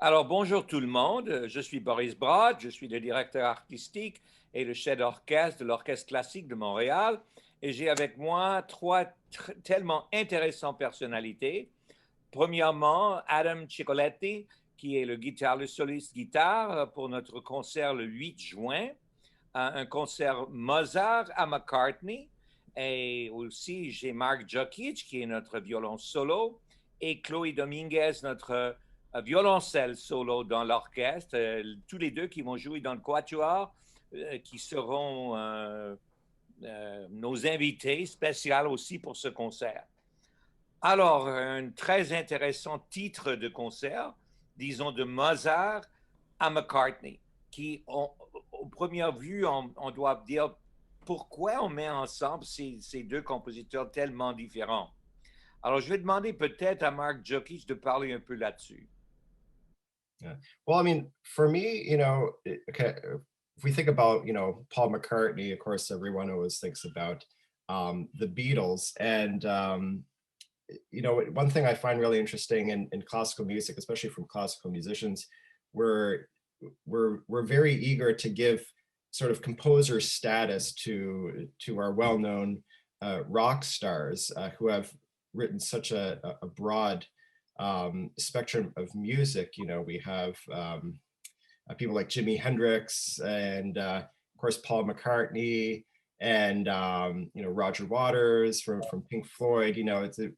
Alors, bonjour tout le monde. Je suis Boris Brott, je suis le directeur artistique et le chef d'orchestre de l'Orchestre classique de Montréal. Et j'ai avec moi trois tellement intéressantes personnalités. Premièrement, Adam Cicchillitti, qui est le guitariste soliste guitare pour notre concert le 8 juin, un concert Mozart à McCartney. Et aussi, j'ai Marc Djokic, qui est notre violon solo, et Chloé Dominguez, notre violoncelle solo dans l'orchestre. Tous les deux qui vont jouer dans le quatuor, qui seront nos invités spéciaux aussi pour ce concert. Alors, un très intéressant titre de concert, disons de Mozart à McCartney, qui, au première vue, on doit dire pourquoi on met ensemble ces deux compositeurs tellement différents. Alors, je vais demander peut-être à Marc Djokic de parler un peu là-dessus. Yeah. Well, I mean, for me, okay, if we think about, Paul McCartney, of course, everyone always thinks about the Beatles. And, one thing I find really interesting in classical music, especially from classical musicians, we're, we're very eager to give sort of composer status to our well-known rock stars who have written such a broad spectrum of music. We have people like Jimi Hendrix and of course Paul McCartney and Roger Waters from Pink Floyd.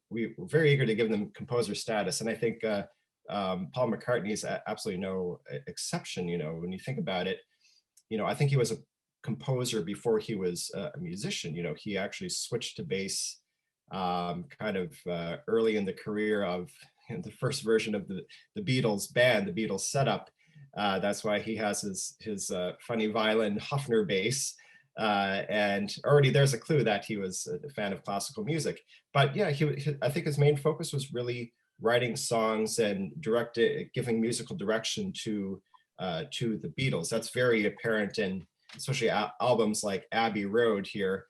We're very eager to give them composer status, and I think Paul McCartney is absolutely no exception. When you think about it, I think he was a composer before he was a musician. He actually switched to bass kind of early in the career of the first version of the Beatles band, the Beatles setup. That's why he has his funny violin Hofner bass. And already there's a clue that he was a fan of classical music. But yeah, I think his main focus was really writing songs and giving musical direction to the Beatles. That's very apparent in especially albums like Abbey Road here.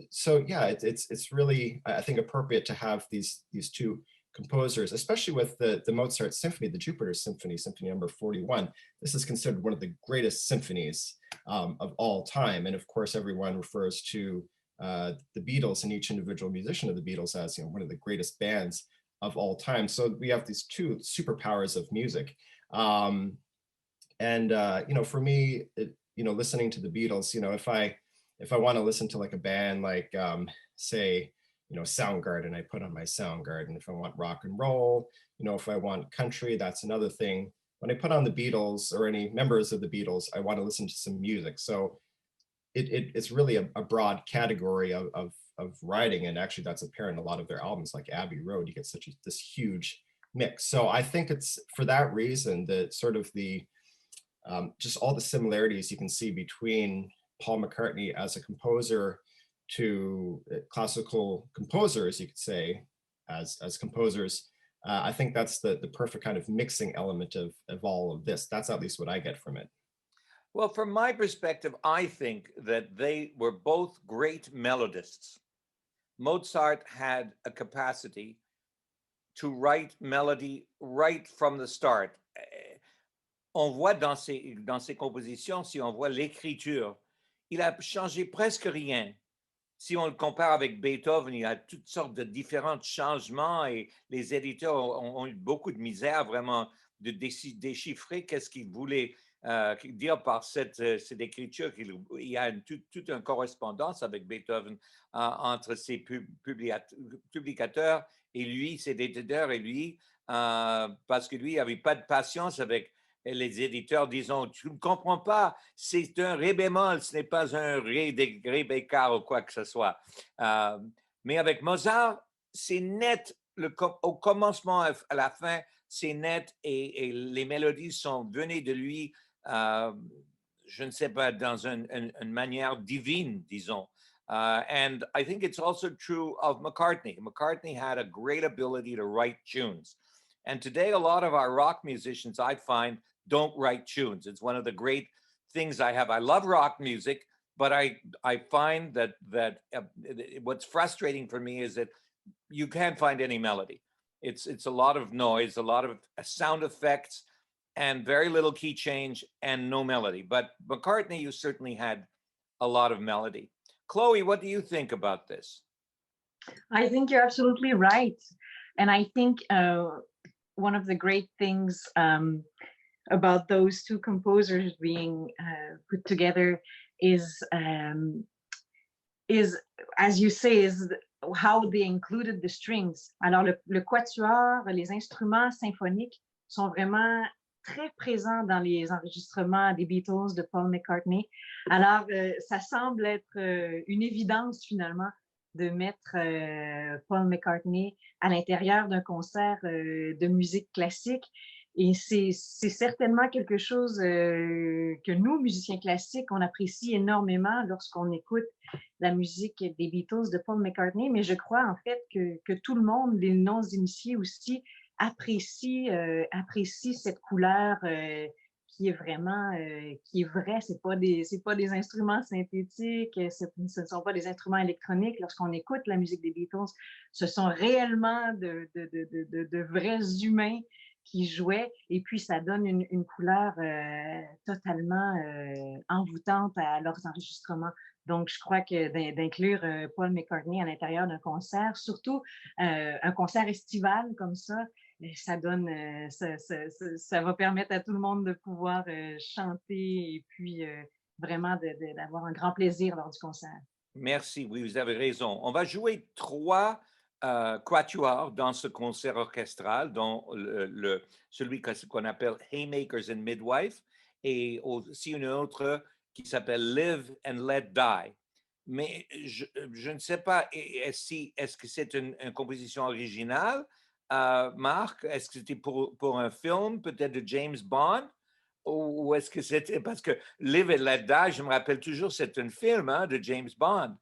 So yeah, it's really, I think, appropriate to have these two composers, especially with the Mozart symphony, the Jupiter Symphony, Symphony number 41. This is considered one of the greatest symphonies of all time. And of course, everyone refers to the Beatles and each individual musician of the Beatles as one of the greatest bands of all time. So we have these two superpowers of music. For me, listening to the Beatles, if I want to listen to like a band like say Soundgarden, I put on my Soundgarden. If I want rock and roll, if I want country, that's another thing. When I put on the Beatles or any members of the Beatles, I want to listen to some music. So it's really a broad category of writing, and actually that's apparent in a lot of their albums like Abbey Road. You get this huge mix. So I think it's for that reason that sort of the just all the similarities you can see between Paul McCartney as a composer to classical composers, you could say, as composers. I think that's the perfect kind of mixing element of all of this. That's at least what I get from it. Well, from my perspective, I think that they were both great melodists. Mozart had a capacity to write melody right from the start. On voit dans ses compositions, si on voit l'écriture, il a changé presque rien. Si on le compare avec Beethoven, il y a toutes sortes de différents changements et les éditeurs ont eu beaucoup de misère vraiment de déchiffrer qu'est-ce qu'ils voulaient dire par cette écriture. Il y a toute une correspondance avec Beethoven entre ses publicateurs et lui, ses éditeurs et lui, parce que lui, il n'avait pas de patience avec les éditeurs. Disons, tu ne comprends pas, c'est un ré bémol, ce n'est pas un ré bécard ou quoi que ce soit. Mais avec Mozart, c'est net, au commencement à la fin, c'est net et les mélodies sont venues de lui, je ne sais pas, dans une manière divine, disons. And I think it's also true of McCartney. McCartney had a great ability to write tunes. And today, a lot of our rock musicians, I find, don't write tunes. It's one of the great things I have. I love rock music, but I find that what's frustrating for me is that you can't find any melody. It's a lot of noise, a lot of sound effects, and very little key change and no melody. But McCartney, you certainly had a lot of melody. Chloé, what do you think about this? I think you're absolutely right. And I think one of the great things about those two composers being put together is, as you say, is how they included the strings. Alors, le quatuor, les instruments symphoniques sont vraiment très présents dans les enregistrements des Beatles de Paul McCartney. Alors, ça semble être une évidence finalement de mettre Paul McCartney à l'intérieur d'un concert de musique classique. Et c'est certainement quelque chose que nous, musiciens classiques, on apprécie énormément lorsqu'on écoute la musique des Beatles de Paul McCartney. Mais je crois en fait que tout le monde, les non-initiés aussi, apprécie cette couleur qui est vraiment, qui est vraie. C'est pas des instruments synthétiques, ce ne sont pas des instruments électroniques. Lorsqu'on écoute la musique des Beatles, ce sont réellement de vrais humains qui jouaient, et puis ça donne une couleur totalement envoûtante à leurs enregistrements. Donc, je crois que d'inclure Paul McCartney à l'intérieur d'un concert, surtout un concert estival comme ça donne, ça va permettre à tout le monde de pouvoir chanter et puis vraiment d'avoir un grand plaisir lors du concert. Merci, oui, vous avez raison. On va jouer 3 quatuors dans ce concert orchestral, dont celui qu'on appelle Haymakers and Midwife, et aussi une autre qui s'appelle Live and Let Die. Mais je ne sais pas, est-ce que c'est une composition originale, Marc? Est-ce que c'était pour un film, peut-être de James Bond? Ou est-ce que c'était parce que Live and Let Die, je me rappelle toujours, c'est un film de James Bond.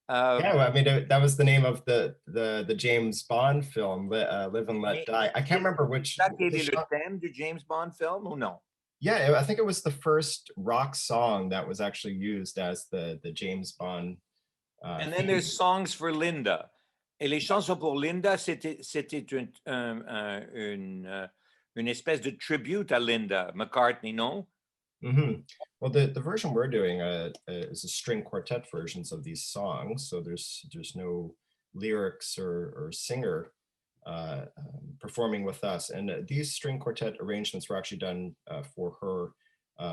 Yeah, well, I mean, that was the name of the James Bond film, Live and Let Die. I can't remember which. Ça qui est le thème du James Bond film ou non? Yeah, I think it was the first rock song that was actually used as the James Bond. And then there's Songs for Linda. Et les chansons pour Linda, c'était une espèce de tribute à Linda McCartney, non? Mm-hmm. Well, the version we're doing is a string quartet versions of these songs, so there's no lyrics or singer performing with us. And these string quartet arrangements were actually done for her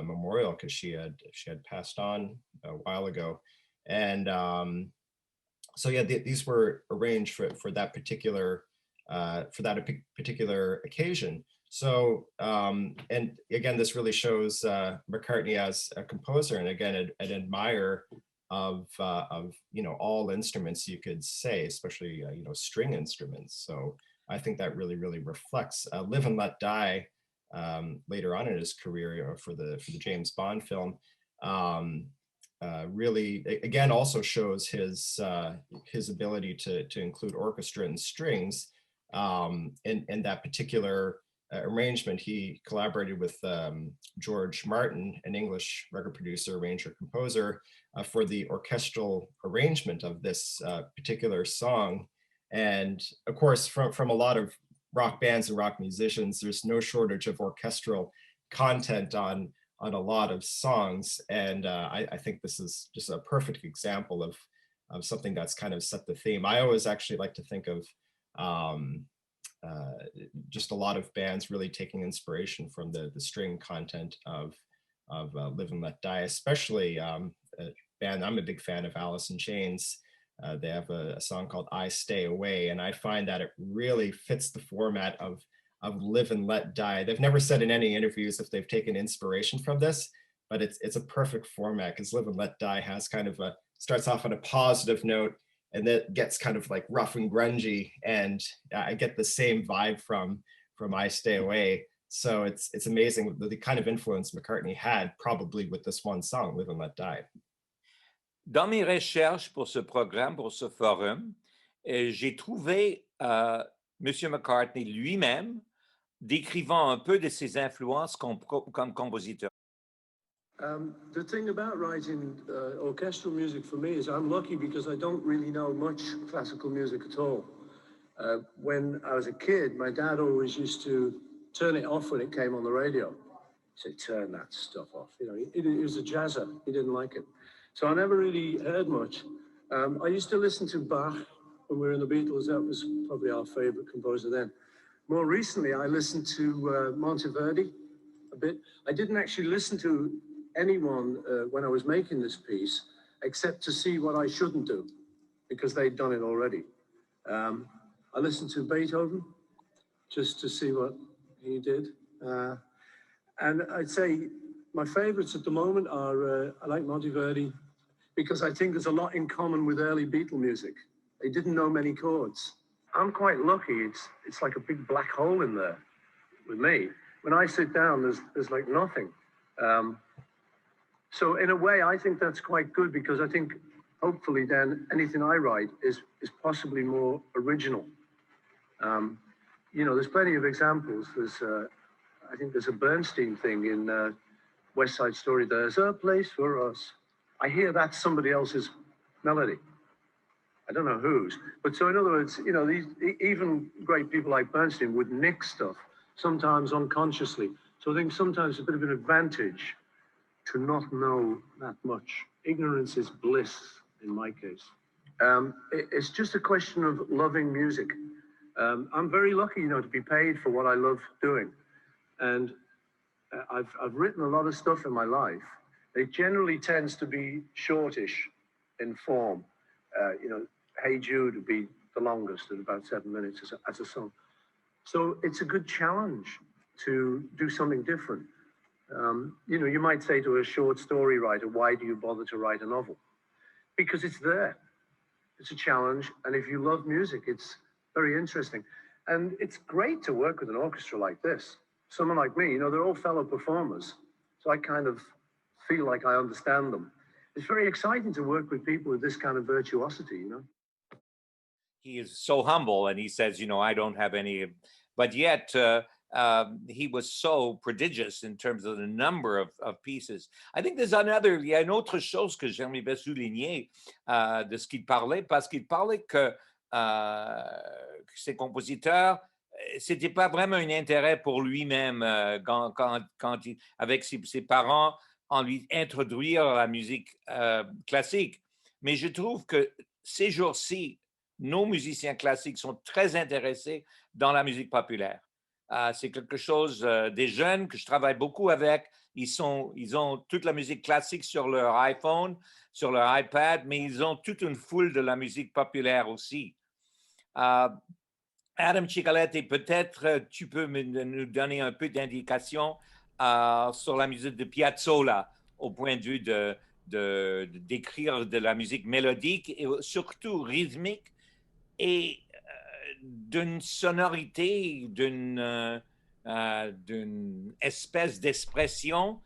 memorial, because she had passed on a while ago. And so yeah, these were arranged for that particular occasion. So and again, this really shows McCartney as a composer, and again, an admirer of all instruments, you could say, especially string instruments. So I think that really reflects Live and Let Die later on in his career for the James Bond film. Really, again, also shows his ability to include orchestra and strings. In that particular arrangement, he collaborated with George Martin, an English record producer, arranger, composer, for the orchestral arrangement of this particular song. And of course, from a lot of rock bands and rock musicians, there's no shortage of orchestral content on a lot of songs. And I think this is just a perfect example of something that's kind of set the theme. I always actually like to think of just a lot of bands really taking inspiration from the string content of Live and Let Die, especially a band I'm a big fan of, Alice in Chains. They have a song called I Stay Away, and I find that it really fits the format of Live and Let Die. They've never said in any interviews if they've taken inspiration from this, but it's a perfect format, because Live and Let Die has kind of starts off on a positive note, and then gets kind of like rough and grungy, and I get the same vibe from I Stay Away. So it's amazing the kind of influence McCartney had probably with this one song, Live and Let Die. Dans mes recherches pour ce programme, pour ce forum, j'ai trouvé Monsieur McCartney lui-même décrivant un peu de ses influences comme compositeur. The thing about writing orchestral music for me is I'm lucky, because I don't really know much classical music at all. When I was a kid, my dad always used to turn it off when it came on the radio. He'd say, turn that stuff off. You know, he was a jazzer. He didn't like it. So I never really heard much. I used to listen to Bach when we were in the Beatles. That was probably our favorite composer then. More recently, I listened to Monteverdi a bit. I didn't actually listen to anyone when I was making this piece, except to see what I shouldn't do, because they'd done it already. I listened to Beethoven just to see what he did. And I'd say my favorites at the moment are, I like Monteverdi because I think there's a lot in common with early Beatle music. They didn't know many chords. I'm quite lucky. It's like a big black hole in there with me. When I sit down, there's like nothing. So in a way, I think that's quite good because I think hopefully then anything I write is possibly more original. You know, there's plenty of examples. I think there's a Bernstein thing in West Side Story. There's a place for us. I hear that's somebody else's melody. I don't know whose. But so in other words, you know, these even great people like Bernstein would nick stuff, sometimes unconsciously. So I think sometimes it's a bit of an advantage to not know that much. Ignorance is bliss, in my case. It's just a question of loving music. I'm very lucky, you know, to be paid for what I love doing. And I've written a lot of stuff in my life. It generally tends to be shortish in form. You know, Hey Jude would be the longest at about 7 minutes as a song. So it's a good challenge to do something different. You know, you might say to a short story writer, why do you bother to write a novel? Because it's there. It's a challenge. And if you love music, it's very interesting. And it's great to work with an orchestra like this. Someone like me, you know, they're all fellow performers. So I kind of feel like I understand them. It's very exciting to work with people with this kind of virtuosity, you know. He is so humble and he says, you know, I don't have any, but yet he was so prodigious in terms of the number of pieces. I think il y a une autre chose que j'aimerais souligner de ce qu'il parlait, parce qu'il parlait que ses compositeurs, c'était pas vraiment un intérêt pour lui-même quand il, avec ses parents, en lui introduire la musique classique. Mais je trouve que ces jours-ci, nos musiciens classiques sont très intéressés dans la musique populaire. C'est quelque chose, des jeunes que je travaille beaucoup avec, ils ont toute la musique classique sur leur iPhone, sur leur iPad, mais ils ont toute une foule de la musique populaire aussi. Adam Cicchillitti, peut-être tu peux nous donner un peu d'indication sur la musique de Piazzolla, au point de vue d'écrire de la musique mélodique et surtout rythmique, et d'une sonorité, d'une espèce d'expression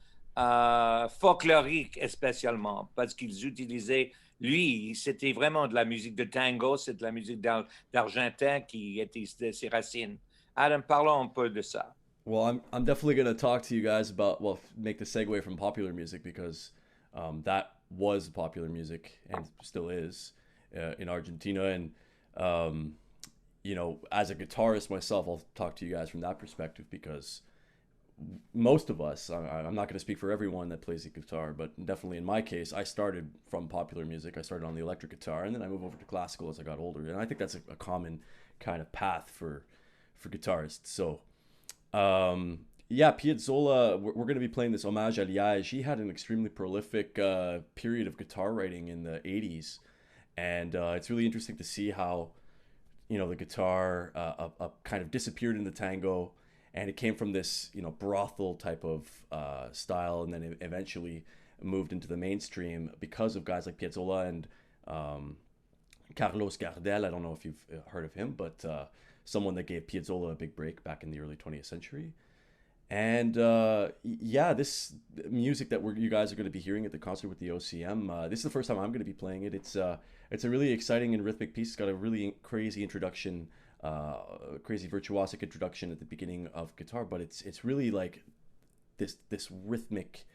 folklorique spécialement, parce qu'ils utilisaient, lui, c'était vraiment de la musique de tango, c'est de la musique d'argentin qui était ses racines. Adam, parlons un peu de ça. Well, I'm definitely going to talk to you guys about, well, make the segue from popular music, because that was popular music and still is in Argentina. And you know, as a guitarist myself, I'll talk to you guys from that perspective, because most of us, I'm not going to speak for everyone that plays the guitar, but definitely in my case, I started from popular music. I started on the electric guitar, and then I moved over to classical as I got older. And I think that's a common kind of path for guitarists. So, yeah, Piazzolla, we're going to be playing this Hommage à Liège. He had an extremely prolific period of guitar writing in the 80s. And it's really interesting to see how, you know, the guitar kind of disappeared in the tango, and it came from this, you know, brothel type of style, and then it eventually moved into the mainstream because of guys like Piazzolla and Carlos Gardel. I don't know if you've heard of him, but someone that gave Piazzolla a big break back in the early 20th century. And yeah, this music that you guys are going to be hearing at the concert with the OCM, this is the first time I'm going to be playing it. It's a really exciting and rhythmic piece. It's got a really crazy introduction, crazy virtuosic introduction at the beginning of guitar, but it's really like this rhythmic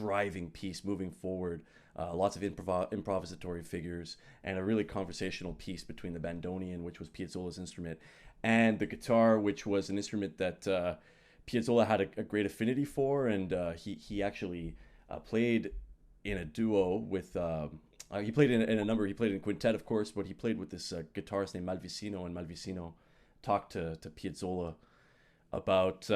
driving piece moving forward. Lots of improvisatory figures, and a really conversational piece between the bandoneon, which was Piazzolla's instrument, and the guitar, which was an instrument that Piazzolla had a great affinity for, and he actually played in a duo with. He played in a number. He played in quintet, of course, but he played with this guitarist named Malvicino, and Malvicino talked to Piazzolla about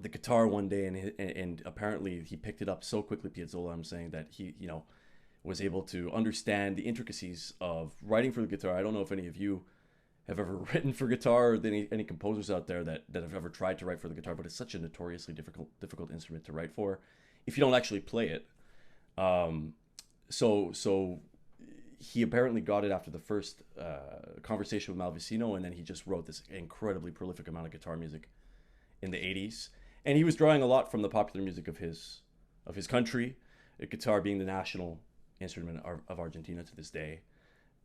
the guitar one day, and apparently he picked it up so quickly, Piazzolla, I'm saying, that he, you know, was able to understand the intricacies of writing for the guitar. I don't know if any of you have ever written for guitar, or any composers out there that have ever tried to write for the guitar, but it's such a notoriously difficult instrument to write for if you don't actually play it. So he apparently got it after the first conversation with Malvicino, and then he just wrote this incredibly prolific amount of guitar music in the 80s. And he was drawing a lot from the popular music of his country, guitar being the national instrument of Argentina to this day.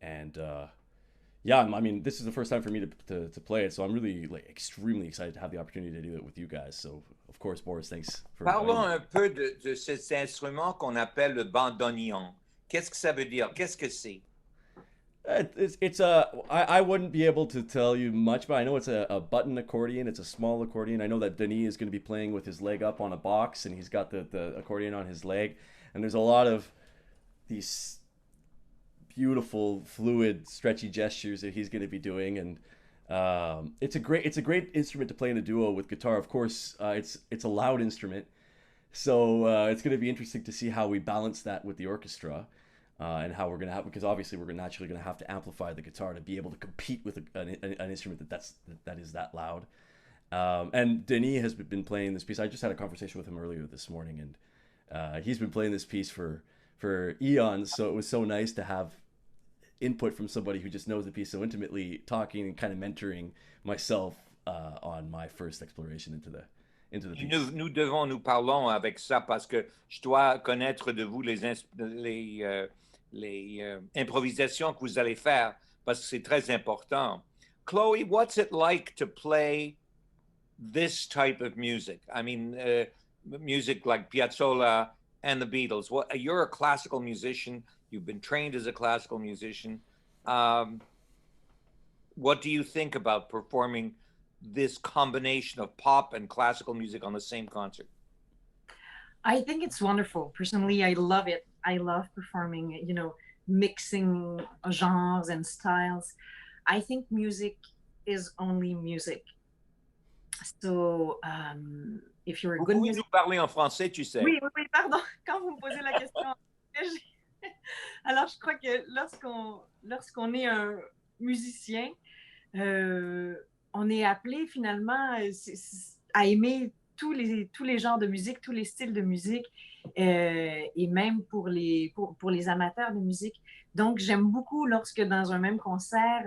And yeah, I mean, this is the first time for me to play it, so I'm really extremely excited to have the opportunity to do it with you guys. So, of course, Boris, thanks for Parlons un peu de cet instrument qu'on appelle le bandoneon. Qu'est-ce que ça veut dire? Qu'est-ce que c'est? I wouldn't be able to tell you much, but I know it's a button accordion. It's a small accordion. I know that Denis is going to be playing with his leg up on a box, and he's got the accordion on his leg. And there's a lot of these beautiful, fluid, stretchy gestures that he's going to be doing. And it's a great instrument to play in a duo with guitar. Of course, it's a loud instrument, so it's going to be interesting to see how we balance that with the orchestra. And how we're going to have, because obviously we're naturally going to have to amplify the guitar to be able to compete with an instrument that is that loud. And Denis has been playing this piece. I just had a conversation with him earlier this morning, and he's been playing this piece for eons. So it was so nice to have input from somebody who just knows the piece so intimately, talking and kind of mentoring myself on my first exploration into the piece. Nous parlons avec ça parce que je dois connaître de vous les improvisations que vous allez faire, parce que c'est très important. Chloé, what's it like to play this type of music? I mean, music like Piazzolla and the Beatles. You're a classical musician. You've been trained as a classical musician. What do you think about performing this combination of pop and classical music on the same concert? I think it's wonderful. Personally, I love it. I love performing, you know, mixing genres and styles. I think music is only music. So, if you're a good musician... nous parler en français, tu sais. Oui, pardon. Quand vous me posez la question, alors je crois que lorsqu'on est un musicien, on est appelé finalement à aimer tous les genres de musique, tous les styles de musique, et même pour les amateurs de musique. Donc, j'aime beaucoup lorsque dans un même concert,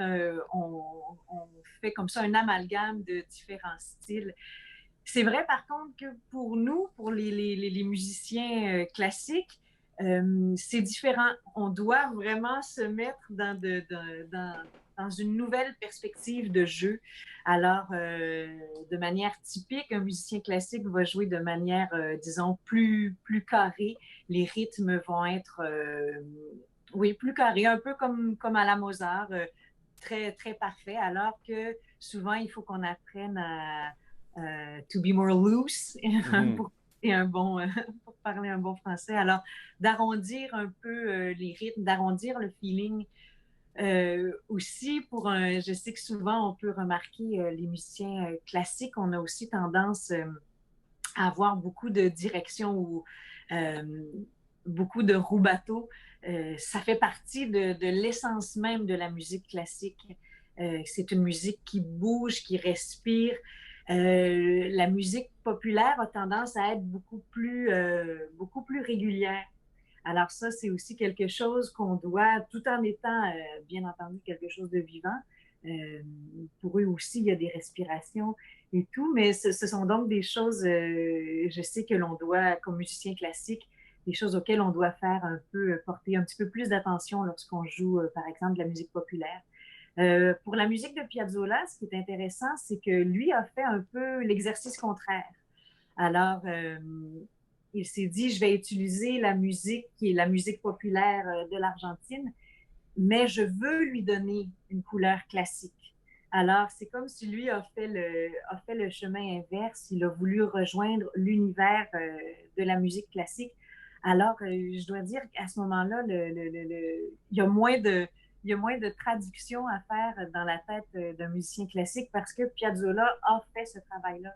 on fait comme ça un amalgame de différents styles. C'est vrai, par contre, que pour nous, pour les musiciens classiques, c'est différent. On doit vraiment se mettre dans une nouvelle perspective de jeu. Alors, de manière typique, un musicien classique va jouer de manière, disons, plus carrée. Les rythmes vont être, plus carrés, un peu comme à la Mozart, très, très parfait, alors que souvent, il faut qu'on apprenne à to be more loose pour parler un bon français. Alors, d'arrondir un peu les rythmes, d'arrondir le feeling. Aussi, je sais que souvent on peut remarquer les musiciens classiques, on a aussi tendance à avoir beaucoup de direction ou beaucoup de rubato. Ça fait partie de l'essence même de la musique classique. C'est une musique qui bouge, qui respire. La musique populaire a tendance à être beaucoup plus régulière. Alors ça, c'est aussi quelque chose qu'on doit, tout en étant, bien entendu, quelque chose de vivant. Pour eux aussi, il y a des respirations et tout, mais ce sont donc des choses, je sais que l'on doit, comme musicien classique, des choses auxquelles on doit faire porter un petit peu plus d'attention lorsqu'on joue, par exemple, de la musique populaire. Pour la musique de Piazzolla, ce qui est intéressant, c'est que lui a fait un peu l'exercice contraire. Alors, il s'est dit, je vais utiliser la musique qui est la musique populaire de l'Argentine, mais je veux lui donner une couleur classique. Alors, c'est comme si lui a fait le chemin inverse. Il a voulu rejoindre l'univers de la musique classique. Alors, je dois dire qu'à ce moment-là, il y a moins de traduction à faire dans la tête d'un musicien classique parce que Piazzolla a fait ce travail-là.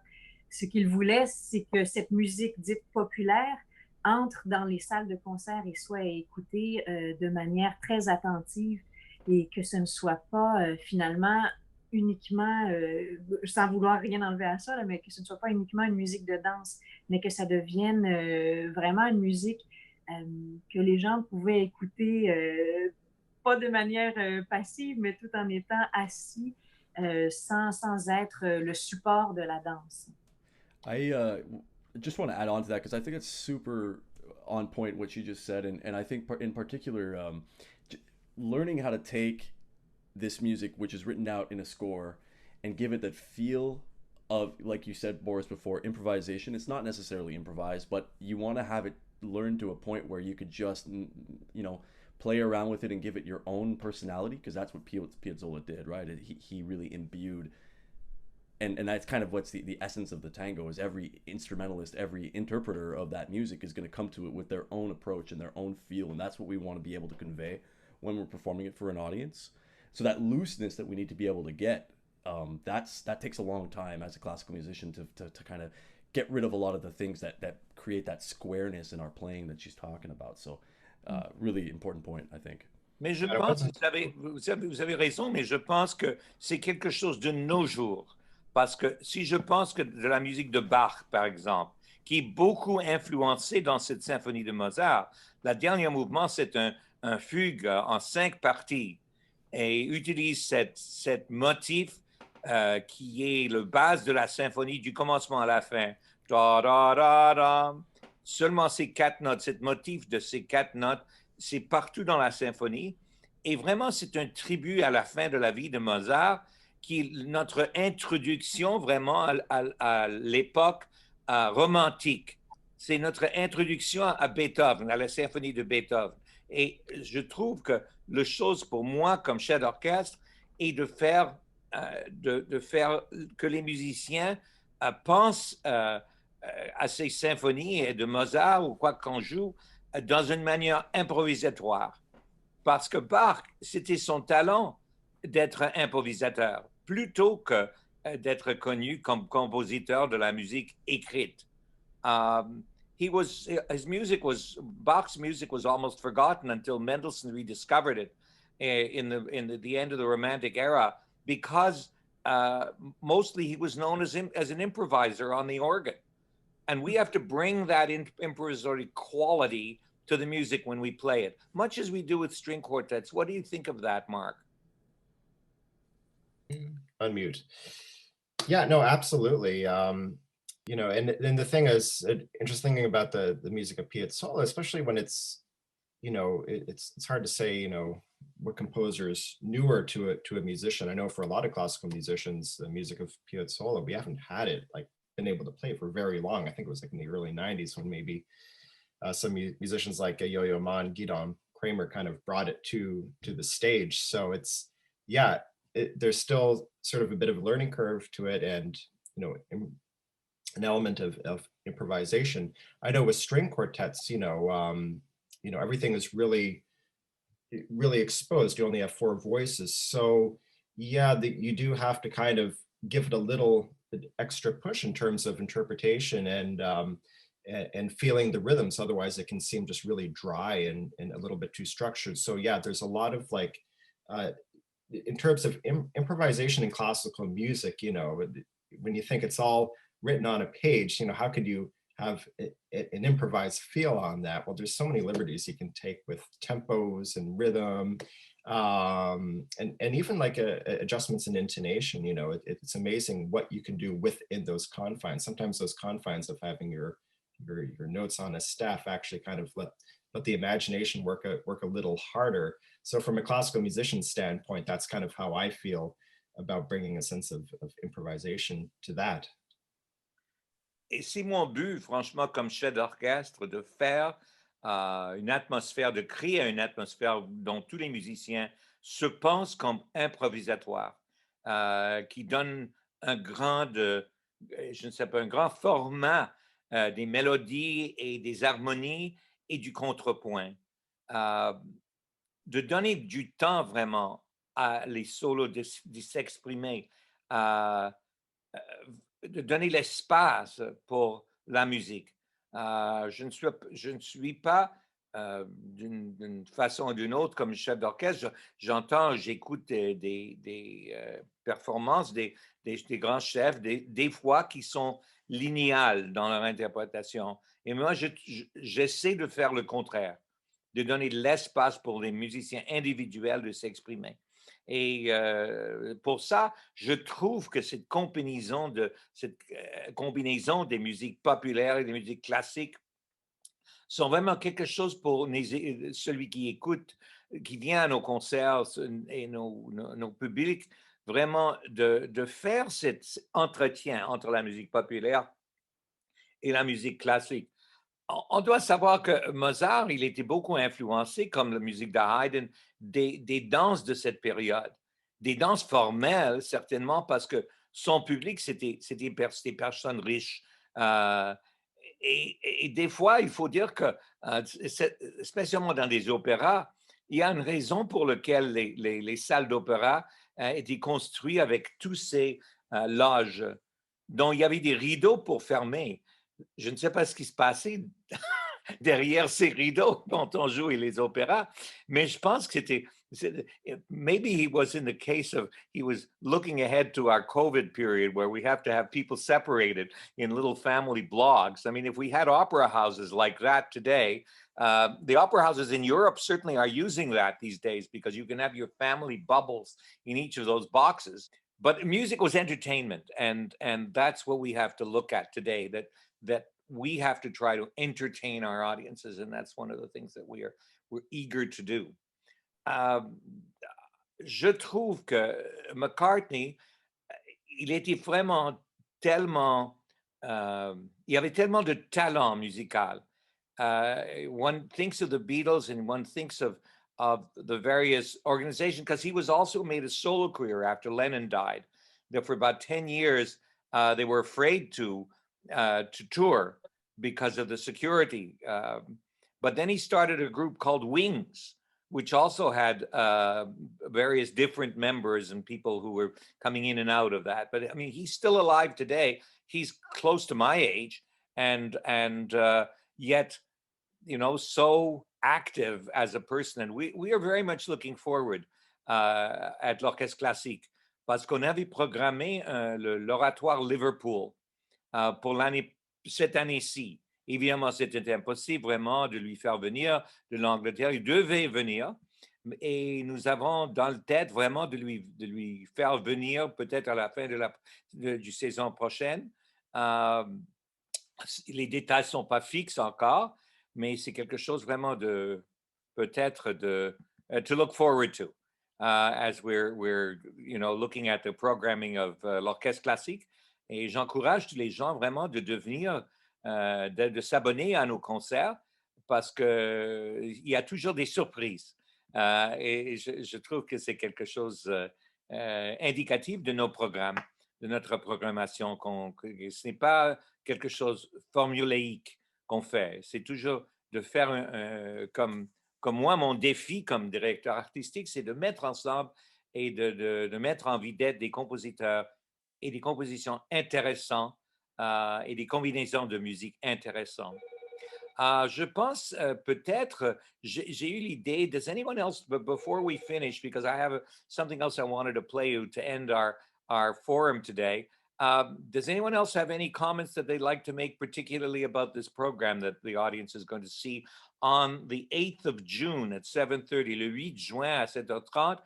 Ce qu'il voulait, c'est que cette musique dite populaire entre dans les salles de concert et soit écoutée de manière très attentive et que ce ne soit pas finalement uniquement, sans vouloir rien enlever à ça, là, mais que ce ne soit pas uniquement une musique de danse, mais que ça devienne vraiment une musique que les gens pouvaient écouter pas de manière passive, mais tout en étant assis sans être le support de la danse. I just want to add on to that because I think it's super on point what you just said, and I think in particular, learning how to take this music, which is written out in a score, and give it that feel of, like you said, Boris, before, improvisation. It's not necessarily improvised, but you want to have it learned to a point where you could just, play around with it and give it your own personality, because that's what Piazzolla did, right? He really imbued, and that's kind of what's the essence of the tango, is every instrumentalist, every interpreter of that music is going to come to it with their own approach and their own feel, and that's what we want to be able to convey when we're performing it for an audience. So that looseness that we need to be able to get, that takes a long time as a classical musician to kind of get rid of a lot of the things that create that squareness in our playing that she's talking about. So really important point, I think. Mais je pense, vous avez raison, mais je pense que c'est quelque chose de nos jours. Parce que si je pense que de la musique de Bach, par exemple, qui est beaucoup influencée dans cette symphonie de Mozart, le dernier mouvement, c'est un fugue en 5 parties et utilise cette motif qui est le base de la symphonie du commencement à la fin. Da, da, da, da. Seulement ces 4 notes, ce motif de ces 4 notes, c'est partout dans la symphonie. Et vraiment, c'est un tribut à la fin de la vie de Mozart, qui est notre introduction vraiment à l'époque romantique. C'est notre introduction à Beethoven, à la symphonie de Beethoven. Et je trouve que la chose pour moi, comme chef d'orchestre, est de faire que les musiciens pensent à ces symphonies de Mozart ou quoi qu'on joue dans une manière improvisatoire. Parce que Bach, c'était son talent d'être improvisateur, plutôt que d'être connu comme compositeur de la musique écrite. Bach's music was almost forgotten until Mendelssohn rediscovered it in the end of the Romantic era, because mostly he was known as an improviser on the organ. And we have to bring that improvisatory quality to the music when we play it, much as we do with string quartets. What do you think of that, Marc? Unmute. Yeah, no, absolutely. And the thing is, interesting thing about the music of Piazzolla, especially when it's, it's hard to say, what composer's newer to a musician. I know for a lot of classical musicians, the music of Piazzolla, we haven't had it, like, been able to play it for very long. I think it was like in the early 90s when maybe some musicians like Yo-Yo Ma and Guidon Kramer kind of brought it to the stage. So it's, there's still sort of a bit of a learning curve to it, and an element of improvisation. I know with string quartets, everything is really exposed. You only have 4 voices, so you do have to kind of give it a little extra push in terms of interpretation and feeling the rhythms. Otherwise, it can seem just really dry and a little bit too structured. So there's a lot of in terms of improvisation in classical music, when you think it's all written on a page, how could you have an improvised feel on that? Well, there's so many liberties you can take with tempos and rhythm, and even like adjustments in intonation. It's amazing what you can do within those confines. Sometimes those confines of having your notes on a staff actually kind of let the imagination work a little harder. So from a classical musician standpoint, that's kind of how I feel about bringing a sense of improvisation to that. et c'est mon but, franchement, comme chef d'orchestre, de faire une atmosphère, de créer une atmosphère dont tous les musiciens se pensent comme improvisatoires, qui donne un je ne sais pas, un grand format des mélodies et des harmonies et du contrepoint. Euh, de donner du temps vraiment à les solos de s'exprimer, de donner l'espace pour la musique. Je ne suis pas d'une façon ou d'une autre comme chef d'orchestre. J'entends, j'écoute des performances des grands chefs, des fois qui sont linéales dans leur interprétation. Et moi, j'essaie de faire le contraire, de donner de l'espace pour les musiciens individuels de s'exprimer. Et pour ça, je trouve que cette combinaison des musiques populaires et des musiques classiques sont vraiment quelque chose pour celui qui écoute, qui vient à nos concerts et nos publics, vraiment de faire cet entretien entre la musique populaire et la musique classique. On doit savoir que Mozart, il était beaucoup influencé, comme la musique de Haydn, des danses de cette période. Des danses formelles, certainement, parce que son public, c'était des personnes riches. Euh, et des fois, il faut dire que, spécialement dans des opéras, il y a une raison pour laquelle les salles d'opéra étaient construites avec tous ces loges, dont il y avait des rideaux pour fermer. Je ne sais pas ce qui se passait derrière ces rideaux quand on jouait les opéras, mais je pense que maybe he was in the case of, he was looking ahead to our COVID period where we have to have people separated in little family blogs. I mean, if we had opera houses like that today, the opera houses in Europe certainly are using that these days because you can have your family bubbles in each of those boxes. But music was entertainment, and that's what we have to look at today, that we have to try to entertain our audiences, and that's one of the things that we're eager to do. Je trouve que McCartney, il était vraiment tellement, il avait tellement de talent musical. One thinks of the Beatles and one thinks of the various organizations, because he was also made a solo career after Lennon died. That for about 10 years, they were afraid to tour because of the security. But then he started a group called Wings, which also had various different members and people who were coming in and out of that. But I mean, he's still alive today. He's close to my age, and yet, you know, so active as a person. And we are very much looking forward at l'Orchestre Classique, parce qu'on avait programmé l'Oratoire Liverpool pour cette année-ci. Évidemment, c'était impossible vraiment de lui faire venir de l'Angleterre. Il devait venir. Et nous avons dans le tête vraiment de lui faire venir peut-être à la fin du saison prochaine. Les détails ne sont pas fixes encore, mais c'est quelque chose vraiment de peut-être to look forward to as we're looking at the programming of l'Orchestre Classique. Et j'encourage tous les gens vraiment de devenir de s'abonner à nos concerts parce qu'il y a toujours des surprises. Et je trouve que c'est quelque chose indicatif de nos programmes, de notre programmation. Ce n'est pas quelque chose formulaïque qu'on fait. C'est toujours de faire comme moi, mon défi comme directeur artistique, c'est de mettre ensemble et de mettre en vedette des compositeurs et des compositions intéressantes et des combinaisons de musique intéressantes. Je pense peut-être, j'ai eu l'idée, does anyone else, but before we finish, because I have something else I wanted to play you to end our forum today, does anyone else have any comments that they'd like to make, particularly about this program that the audience is going to see on the 8th of June at 7:30, le 8 juin à 7h30?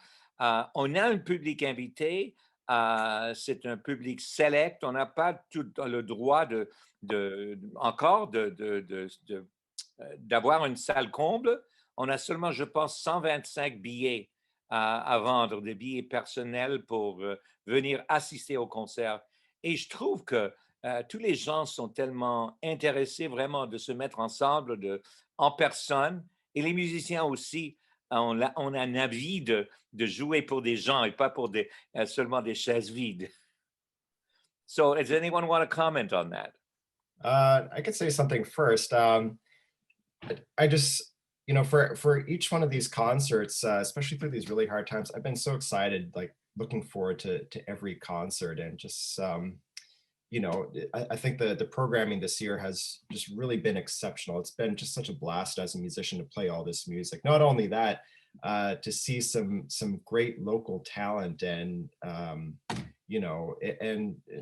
On a un public invité. C'est un public select. On n'a pas tout le droit encore d'avoir une salle comble. On a seulement, je pense, 125 billets à vendre, des billets personnels pour venir assister au concert. Et je trouve que tous les gens sont tellement intéressés vraiment de se mettre ensemble en personne, et les musiciens aussi. On a un avis de jouer pour des gens et pas pour seulement des chaises vides. So does anyone want to comment on that? I could say something first. I just, for each one of these concerts, especially through these really hard times, I've been so excited, like looking forward to every concert, and just, I think the programming this year has just really been exceptional. It's been just such a blast as a musician to play all this music. Not only that, to see some great local talent, and and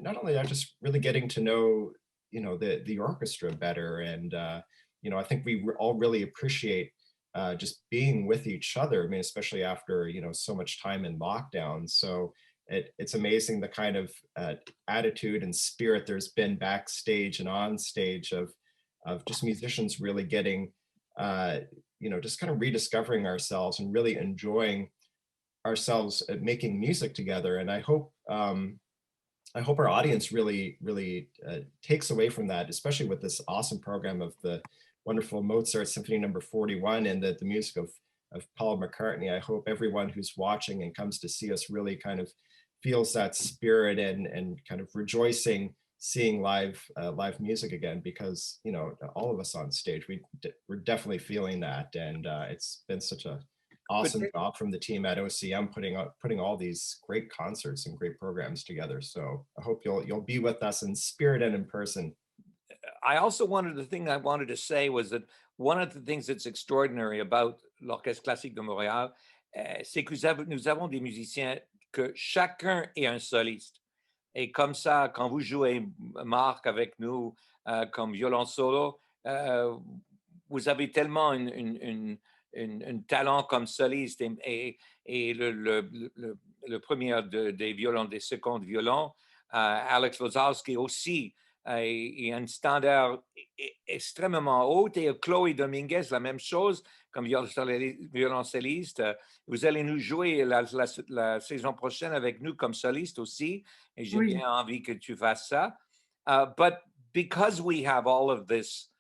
not only that, just really getting to know the orchestra better, and I think we all really appreciate just being with each other. I mean, especially after so much time in lockdown. So it's amazing the kind of attitude and spirit there's been backstage and on stage of just musicians really getting just kind of rediscovering ourselves and really enjoying ourselves at making music together. And I hope our audience really takes away from that, especially with this awesome program of the wonderful Mozart Symphony Number 41 and the music of Paul McCartney. I hope everyone who's watching and comes to see us really kind of feels that spirit and kind of rejoicing seeing live music again, because all of us on stage, we're definitely feeling that, and it's been such a awesome job from the team at OCM putting all these great concerts and great programs together. So I hope you'll be with us in spirit and in person. The thing I wanted to say was that one of the things that's extraordinary about l'Orchestre Classique de Montréal, c'est que nous avons des musiciens que chacun est un soliste. Et comme ça, quand vous jouez, Marc, avec nous comme violon solo, vous avez tellement un talent comme soliste, et le premier des violons, des secondes violons, Alex Lozowski aussi, et un standard extrêmement haut, et Chloé Dominguez, la même chose, comme violoncelliste. Vous allez nous jouer la saison prochaine avec nous comme soliste aussi, et j'ai bien envie que tu fasses ça. But because we have all of this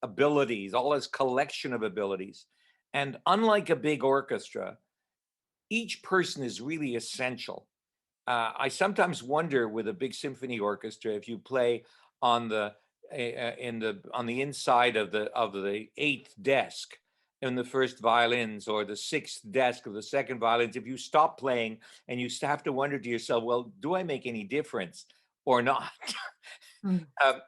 abilities, all this collection of abilities, and unlike a big orchestra, each person is really essential. I sometimes wonder with a big symphony orchestra, if you play on the inside of the eighth desk in the first violins, or the sixth desk of the second violins, if you stop playing and you have to wonder to yourself, well, do I make any difference or not?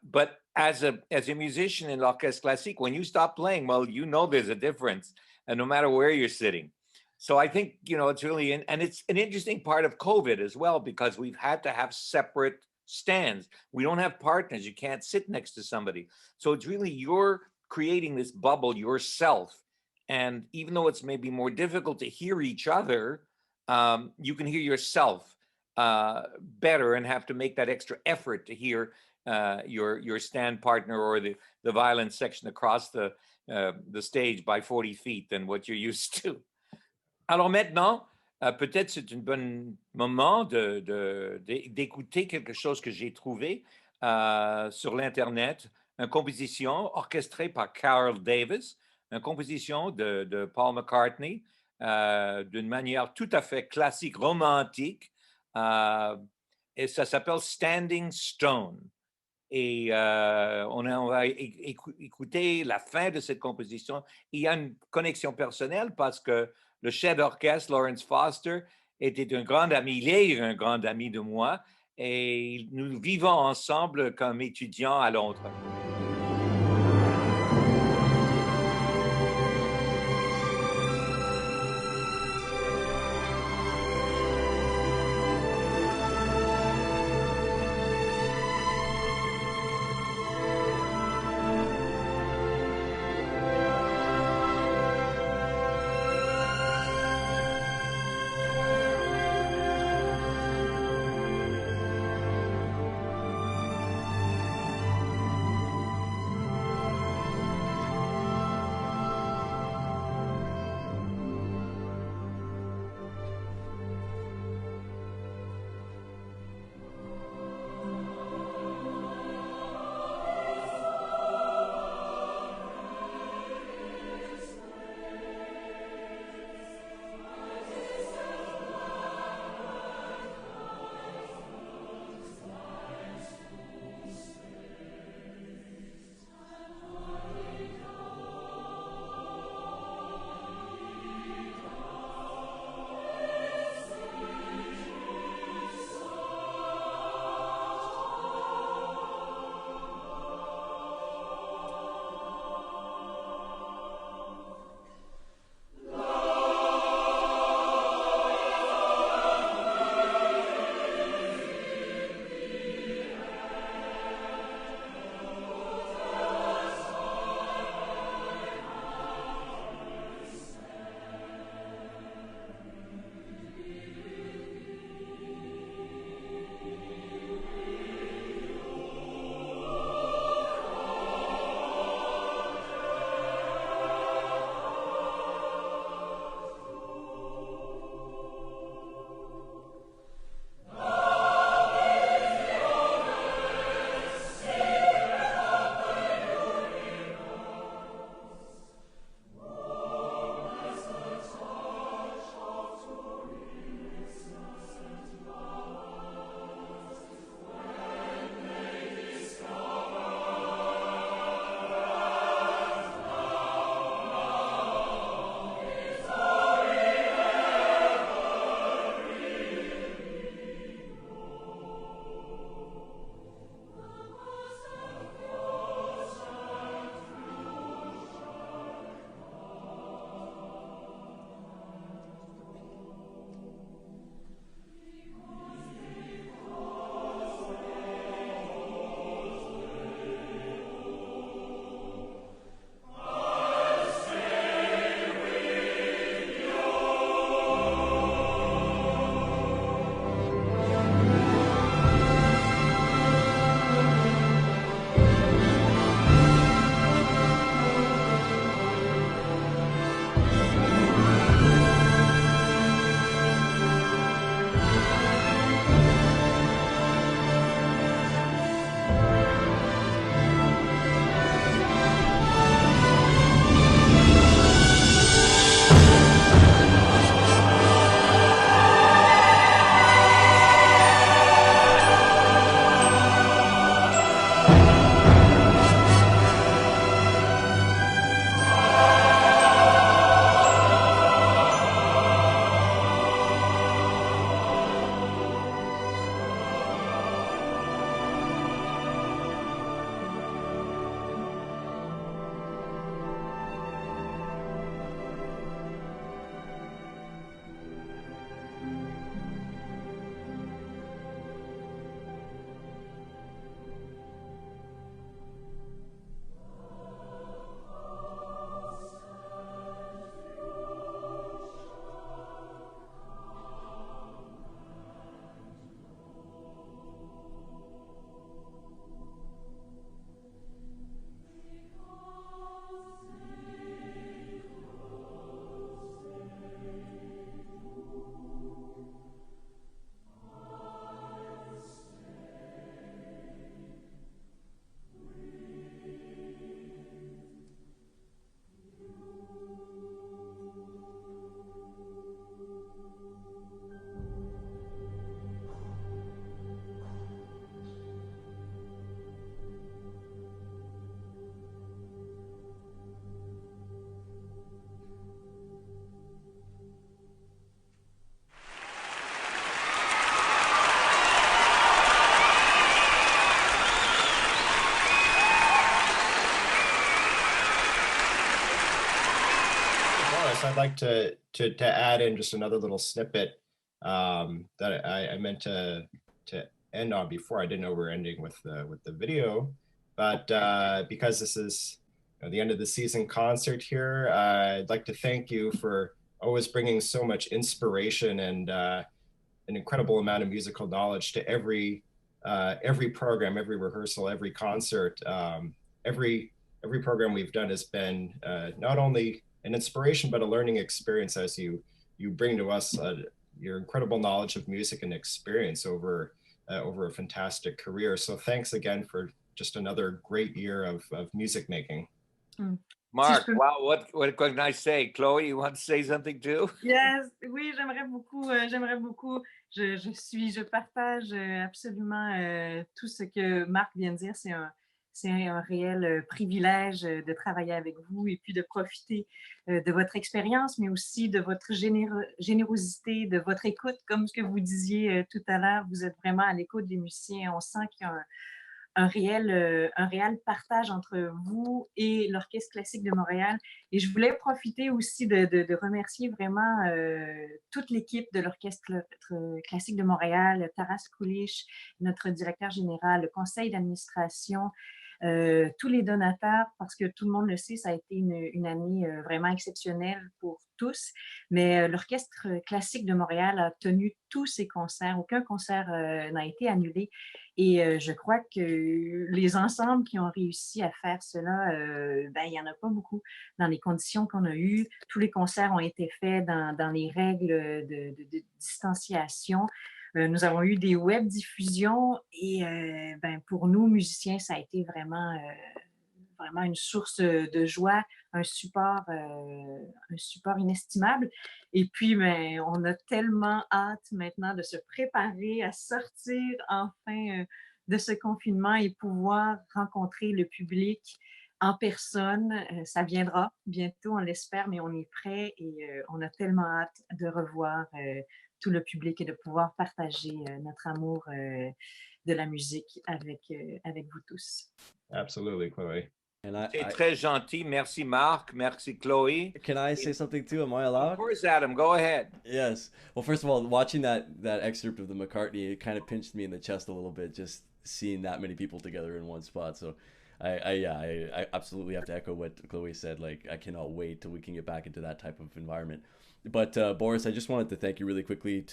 But as a musician in l'Orchestre Classique, when you stop playing, well, there's a difference, and no matter where you're sitting. So I think, it's really, and it's an interesting part of COVID as well, because we've had to have separate stands. We don't have partners. You can't sit next to somebody. So it's really, you're creating this bubble yourself. And even though it's maybe more difficult to hear each other, you can hear yourself better, and have to make that extra effort to hear your stand partner or the violin section across the stage by 40 feet than what you're used to. Alors maintenant, peut-être c'est un bon moment d'écouter quelque chose que j'ai trouvé sur l'Internet, une composition orchestrée par Carol Davis, une composition de Paul McCartney, d'une manière tout à fait classique, romantique, et ça s'appelle Standing Stone. Et on va écouter la fin de cette composition. Il y a une connexion personnelle parce que le chef d'orchestre, Lawrence Foster, était un grand ami. Il est un grand ami de moi, et nous vivons ensemble comme étudiants à Londres. Boris, I'd like to add in just another little snippet that I meant to end on before. I didn't know we were ending with the video, but because this is the end of the season concert here, I'd like to thank you for always bringing so much inspiration and an incredible amount of musical knowledge to every program, every rehearsal, every concert. Every program we've done has been not only an inspiration, but a learning experience as you bring to us your incredible knowledge of music and experience over a fantastic career. So thanks again for just another great year of music making. Marc, wow, what can I say? Chloé, you want to say something too? Yes, oui, j'aimerais beaucoup. Je partage absolument tout ce que Marc vient de dire. C'est un réel privilège de travailler avec vous et puis de profiter de votre expérience, mais aussi de votre générosité, de votre écoute, comme ce que vous disiez tout à l'heure. Vous êtes vraiment à l'écoute des musiciens. On sent qu'il y a un réel partage entre vous et l'Orchestre classique de Montréal. Et je voulais profiter aussi de remercier vraiment toute l'équipe de l'Orchestre classique de Montréal, Taras Kulish, notre directeur général, le conseil d'administration, tous les donateurs, parce que tout le monde le sait, ça a été une année vraiment exceptionnelle pour tous. Mais l'Orchestre classique de Montréal a tenu tous ses concerts. Aucun concert n'a été annulé. Et je crois que les ensembles qui ont réussi à faire cela, il n'y en a pas beaucoup dans les conditions qu'on a eues. Tous les concerts ont été faits dans les règles de distanciation. Nous avons eu des web diffusions et pour nous, musiciens, ça a été vraiment une source de joie, un support inestimable. Et puis, on a tellement hâte maintenant de se préparer à sortir enfin de ce confinement et pouvoir rencontrer le public en personne. Ça viendra bientôt, on l'espère, mais on est prêt et on a tellement hâte de revoir tout le public et de pouvoir partager notre amour de la musique avec vous tous. Absolutely, Chloé. C'est très gentil. Merci, Marc. Merci, Chloé. Can I say something too? Am I allowed? Of course, Adam. Go ahead. Yes. Well, first of all, watching that excerpt of the McCartney, it kind of pinched me in the chest a little bit, just seeing that many people together in one spot. So I absolutely have to echo what Chloé said. Like, I cannot wait till we can get back into that type of environment. But Boris, I just wanted to thank you really quickly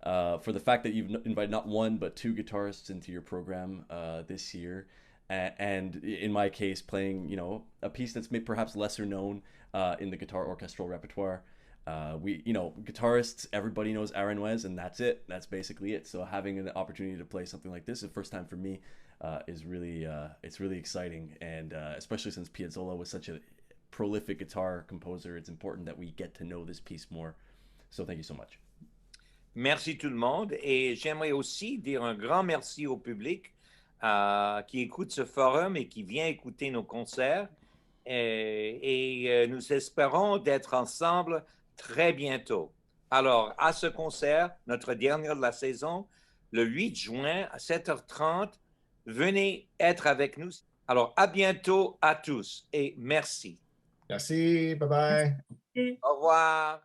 for the fact that you've invited not one but two guitarists into your program this year, and in my case, playing a piece that's maybe perhaps lesser known in the guitar orchestral repertoire. Guitarists, everybody knows Aranjuez, and that's it. That's basically it. So having an opportunity to play something like this, the first time for me, is really it's really exciting, and especially since Piazzolla was such a prolific guitar composer, it's important that we get to know this piece more. So thank you so much. Merci tout le monde. Et j'aimerais aussi dire un grand merci au public qui écoute ce forum et qui vient écouter nos concerts. Et nous espérons d'être ensemble très bientôt. Alors, à ce concert, notre dernier de la saison, le 8 juin à 7h30, venez être avec nous. Alors, à bientôt à tous et merci. Merci, bye bye. Au revoir.